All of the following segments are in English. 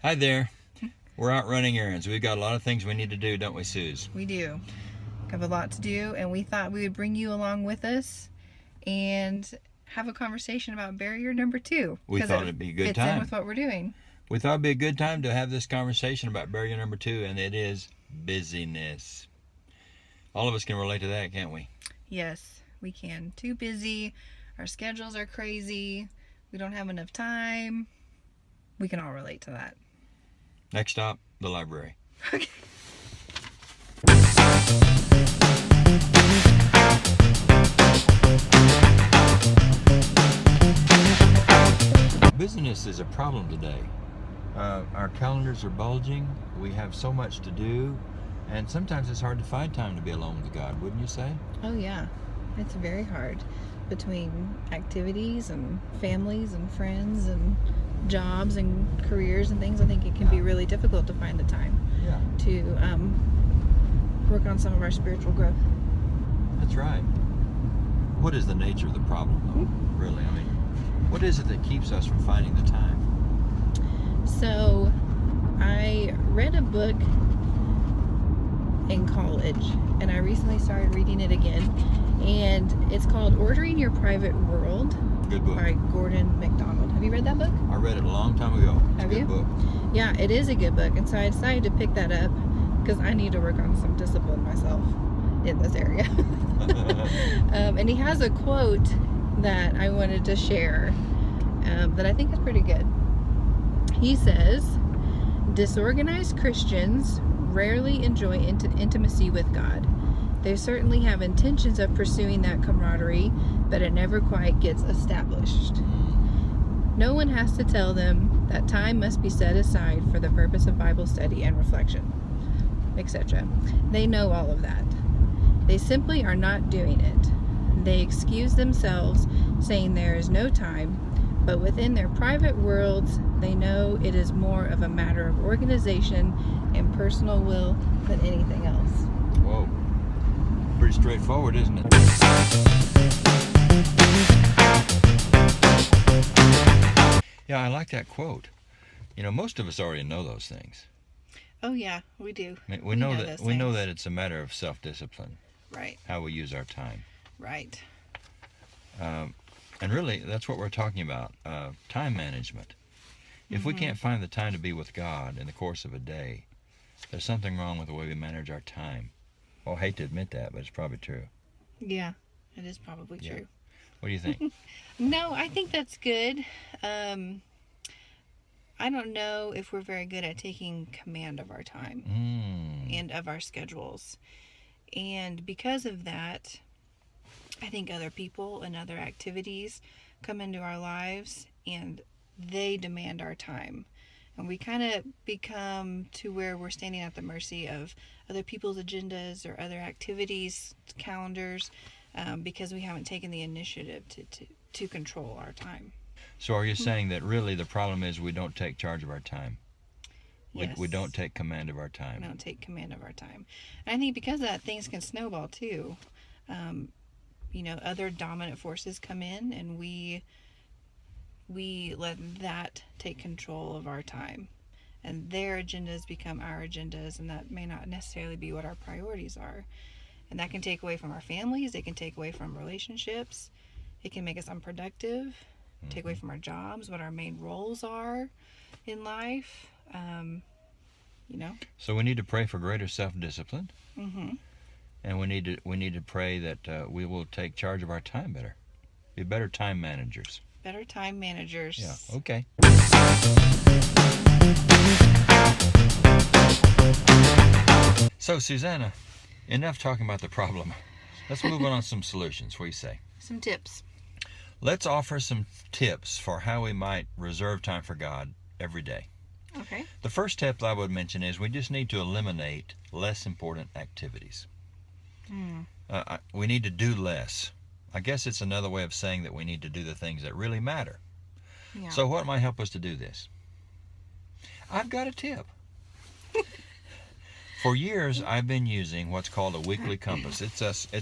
Hi there. We're out running errands. We've got a lot of things we need to do, don't we, Suze? We do. We have a lot to do, and we thought we would bring you along with us and have a conversation about barrier number 2. We thought it'd be a good fits time. in with what we're doing. We thought it'd be a good time to have this conversation about barrier number 2, and it is busyness. All of us can relate to that, can't we? Yes, we can. Too busy. Our schedules are crazy. We don't have enough time. We can all relate to that. Next stop, the library. Okay. Busyness is a problem today. Our calendars are bulging. We have so much to do, and sometimes it's hard to find time to be alone with God, wouldn't you say? Oh, yeah. It's very hard between activities and families and friends and jobs and careers and things. I think it can be really difficult to find the time to work on some of our spiritual growth. That's right. What is the nature of the problem, though? Really, I mean, what is it that keeps us from finding the time? So, I read a book in college, and I recently started reading it again, and it's called Ordering Your Private World. Good book. By Gordon MacDonald. Have you read that book? I read it a long time ago. It's Have a good you? book. Yeah, it is a good book, and so I decided to pick that up because I need to work on some discipline myself in this area. And he has a quote that I wanted to share that I think is pretty good. He says, "Disorganized Christians rarely enjoy intimacy with God. They certainly have intentions of pursuing that camaraderie, but it never quite gets established. No one has to tell them that time must be set aside for the purpose of Bible study and reflection, etc. They know all of that. They simply are not doing it. They excuse themselves, saying there is no time, but within their private worlds, they know it is more of a matter of organization and personal will than anything else." Whoa. Pretty straightforward, isn't it? Yeah, I like that quote. You know, most of us already know those things. Oh yeah, we do. I mean, we know that it's a matter of self-discipline. Right. How we use our time. Right. And really, that's what we're talking about, time management. If we can't find the time to be with God in the course of a day, there's something wrong with the way we manage our time. Well, I hate to admit that, but it's probably true. Yeah, it is probably true. What do you think? No, I think that's good. I don't know if we're very good at taking command of our time and of our schedules. And because of that, I think other people and other activities come into our lives and they demand our time. And we kind of become to where we're standing at the mercy of other people's agendas or other activities, calendars, because we haven't taken the initiative to control our time. So are you saying that really the problem is we don't take charge of our time? Yes. We don't take command of our time. We don't take command of our time. And I think because of that, things can snowball too. Other dominant forces come in and we let that take control of our time. And their agendas become our agendas, and that may not necessarily be what our priorities are. And that can take away from our families. It can take away from relationships. It can make us unproductive. Take away from our jobs, what our main roles are in life. So we need to pray for greater self-discipline. And we need to pray that we will take charge of our time better. Be better time managers. Better time managers. Yeah, okay. So, Susanna, enough talking about the problem. Let's move on some solutions. What do you say? Some tips. Let's offer some tips for how we might reserve time for God every day. Okay. The first tip I would mention is we just need to eliminate less important activities. We need to do less. I guess it's another way of saying that we need to do the things that really matter. Yeah. So what might help us to do this? I've got a tip. For years, I've been using what's called a weekly compass. It's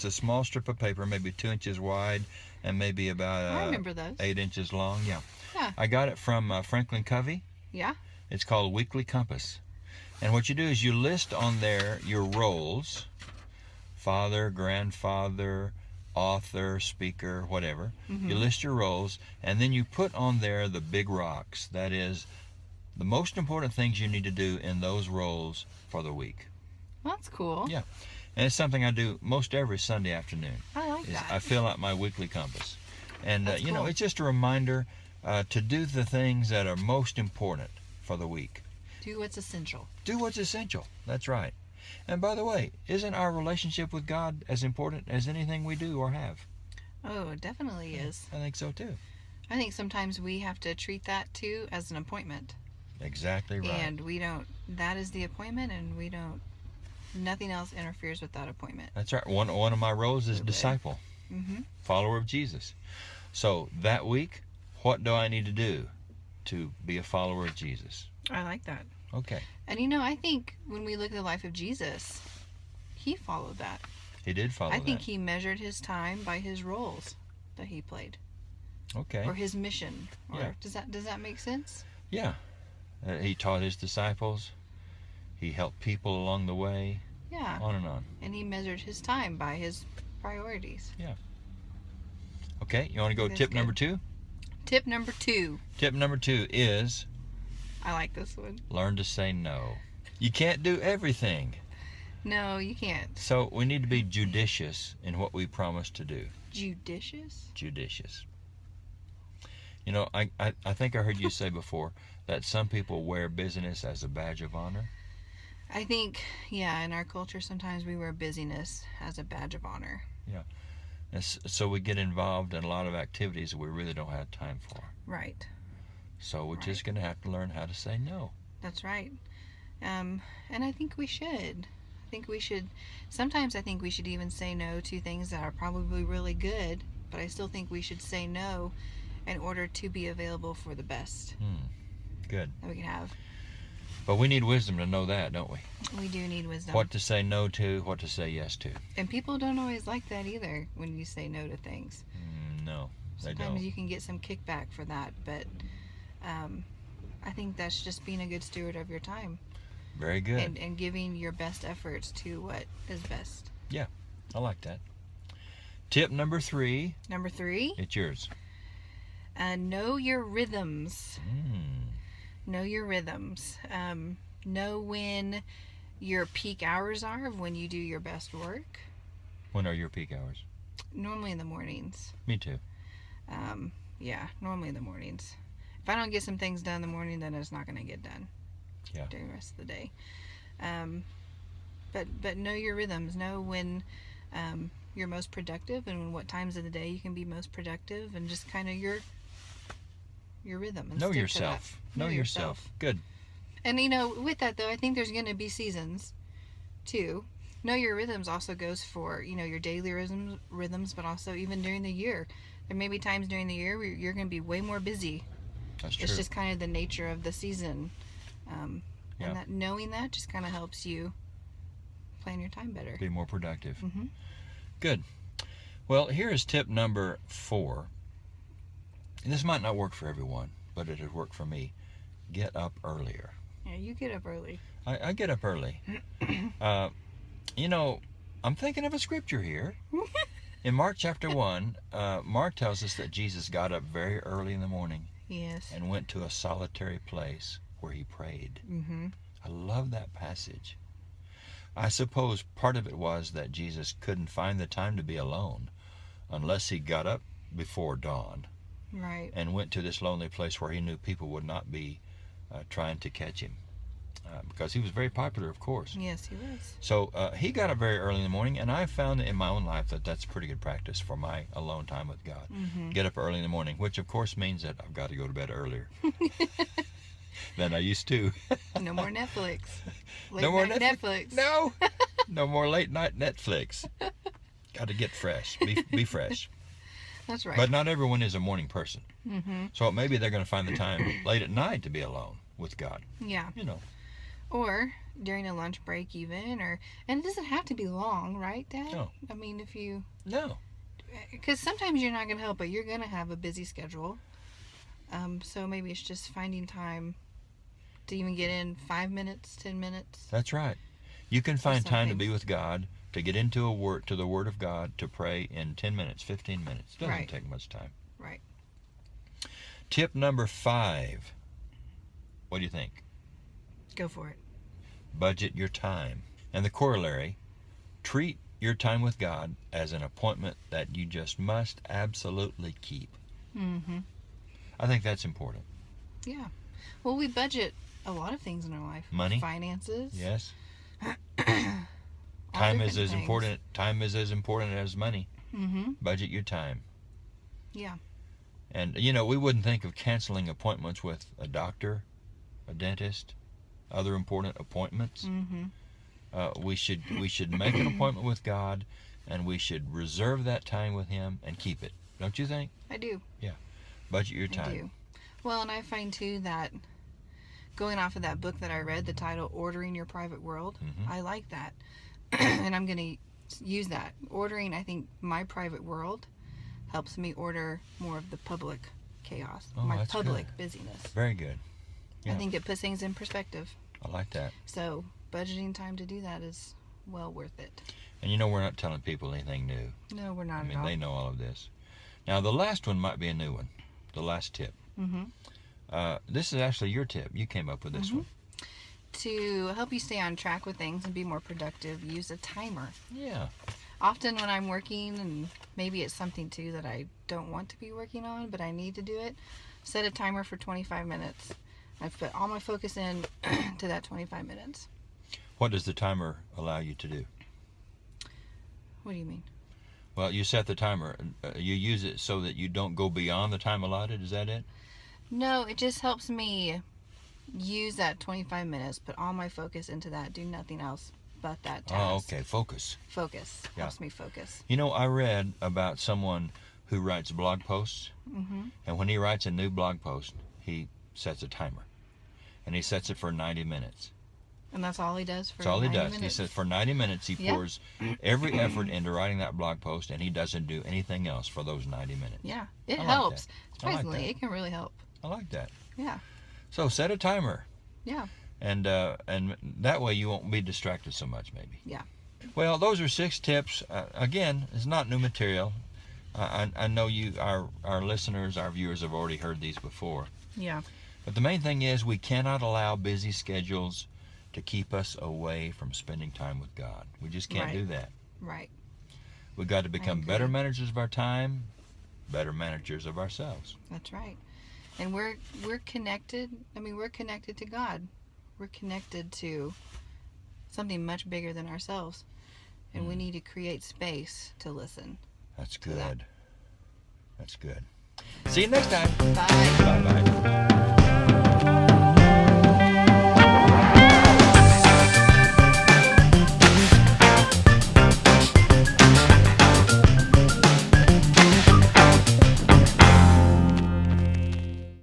a small strip of paper, maybe 2 inches wide and maybe about I remember those. 8 inches long. Yeah. Yeah. I got it from Franklin Covey. Yeah. It's called Weekly Compass. And what you do is you list on there your roles: father, grandfather, author, speaker, whatever. Mm-hmm. You list your roles, and then you put on there the big rocks. That is, the most important things you need to do in those roles for the week. That's cool. Yeah. And it's something I do most every Sunday afternoon. I like that. I fill out my weekly compass. And, That's you know, cool. it's just a reminder to do the things that are most important for the week. Do what's essential. Do what's essential. That's right. And by the way, isn't our relationship with God as important as anything we do or have? Oh, it definitely is. I think so too. I think sometimes we have to treat that too as an appointment. Exactly right. And we don't, that is the appointment, and we don't, nothing else interferes with that appointment. That's right. One of my roles is disciple, Mm-hmm. follower of Jesus. So that week, what do I need to do to be a follower of Jesus? I like that. Okay. And you know, I think when we look at the life of Jesus, he followed that. He did follow I think that. he measured his time by his roles that he played, Okay. or his mission. Or Yeah. does that make sense? Yeah. He taught his disciples. He helped people along the way. Yeah. On and on. And he measured his time by his priorities. Okay. You want to go That's tip good. number 2? Tip number 2. Tip number 2 is I like this one. learn to say no. You can't do everything. No, you can't. So we need to be judicious in what we promise to do. Judicious? Judicious. You know, I think I heard you say before that some people wear busyness as a badge of honor. I think, yeah, in our culture sometimes we wear busyness as a badge of honor. And so we get involved in a lot of activities that we really don't have time for. Right. So we're just going to have to learn how to say no. That's right. And I think we should. Sometimes I think we should even say no to things that are probably really good, but I still think we should say no in order to be available for the best Good. that we can have. But we need wisdom to know that, don't we? We do need wisdom. What to say no to, what to say yes to. And people don't always like that either when you say no to things. No, they Sometimes don't. you can get some kickback for that, but I think that's just being a good steward of your time. Very good. And giving your best efforts to what is best. I like that. Tip number 3. Number 3, It's yours. know your rhythms. Mm. Know your rhythms. Know when your peak hours are of when you do your best work. When are your peak hours? Normally in the mornings. Me too. Yeah, normally in the mornings. If I don't get some things done in the morning, then it's not going to get done during the rest of the day. But know your rhythms. Know when you're most productive and what times of the day you can be most productive, and just kind of your rhythm. And Know stick to yourself. that. Know yourself. Good. And you know, with that though, I think there's going to be seasons too. Know your rhythms also goes for, you know, your daily rhythms, but also even during the year. There may be times during the year where you're going to be way more busy. That's true. It's just kind of the nature of the season. Yeah. And that knowing that just kind of helps you plan your time better. Be more productive. Mm-hmm. Good. Well, here is tip number 4. And this might not work for everyone, but it has worked for me. Get up earlier. Yeah, you get up early. I get up early. You know, I'm thinking of a scripture here. In Mark chapter 1, Mark tells us that Jesus got up very early in the morning Yes. and went to a solitary place where he prayed. Mm-hmm. I love that passage. I suppose part of it was that Jesus couldn't find the time to be alone unless he got up before dawn Right. and went to this lonely place where he knew people would not be trying to catch him, because he was very popular, of course. Yes, he was. So he got up very early in the morning, and I found in my own life that that's pretty good practice for my alone time with God. Mm-hmm. Get up early in the morning, which of course means that I've got to go to bed earlier than I used to. No more Netflix. No more Late night Netflix. No, no more late night Netflix. Got to get fresh, be fresh. That's right. But not everyone is a morning person. Mm-hmm. So maybe they're going to find the time late at night to be alone with God. Yeah. You know. Or during a lunch break even, and it doesn't have to be long, right, Dad? No. I mean, if you... No. Because sometimes you're not going to help it. You're going to have a busy schedule. So maybe it's just finding time to even get in 5 minutes, 10 minutes. That's right. You can find time to something. be with God, to get into the Word of God, to pray in 10 minutes, 15 minutes. Doesn't Right. take much time. Right. Tip number 5. What do you think? Go for it. Budget your time. And the corollary, treat your time with God as an appointment that you just must absolutely keep. Mm-hmm. I think that's important. Yeah. Well, we budget a lot of things in our life. Money. Finances. Yes. all Time is different as things. important. Time is as important as money. Mm-hmm. Budget your time. Yeah. And we wouldn't think of canceling appointments with a doctor, a dentist, other important appointments. Mm-hmm. We should make an appointment with God, and we should reserve that time with Him and keep it. Don't you think? I do. Budget your time. I do. Well, and I find too that going off of that book that I read, the title "Ordering Your Private World," Mm-hmm. I like that, and I'm going to use that. Ordering, I think, my private world helps me order more of the public chaos, Oh, my that's public good. busyness. Very good. Yeah. I think it puts things in perspective. I like that. So budgeting time to do that is well worth it. And we're not telling people anything new. No, we're not I mean, at all. they know all of this. Now, the last one might be a new one. The last tip. Mm-hmm. This is actually your tip. You came up with this Mm-hmm. one. To help you stay on track with things and be more productive, use a timer. Yeah. Often when I'm working, and maybe it's something too that I don't want to be working on, but I need to do it, set a timer for 25 minutes. I put all my focus in to that 25 minutes. What does the timer allow you to do? What do you mean? Well, you set the timer. You use it so that you don't go beyond the time allotted. Is that it? No, it just helps me use that 25 minutes, put all my focus into that, do nothing else but that task. Oh, okay. Focus. Focus. Yeah. Helps me focus. I read about someone who writes blog posts, Mm-hmm. and when he writes a new blog post, he sets a timer, and he sets it for 90 minutes. And that's all he does for That's all he 90 does. minutes? He says for 90 minutes he Yeah. pours every effort into writing that blog post, and he doesn't do anything else for those 90 minutes. Yeah, it I like helps. that. I like Surprisingly, that. it can really help. I like that. Yeah. So set a timer. Yeah. And that way you won't be distracted so much, maybe. Yeah. Well, those are 6 tips. Again, it's not new material. I know our listeners, our viewers have already heard these before. Yeah. But the main thing is we cannot allow busy schedules to keep us away from spending time with God. We just can't Right. do that. Right. We've got to become agree. better managers of our time, better managers of ourselves. That's right. And we're connected. I mean, we're connected to God. We're connected to something much bigger than ourselves. And we need to create space to listen. That's To that. good. That's good. See you next time. Bye. Bye-bye.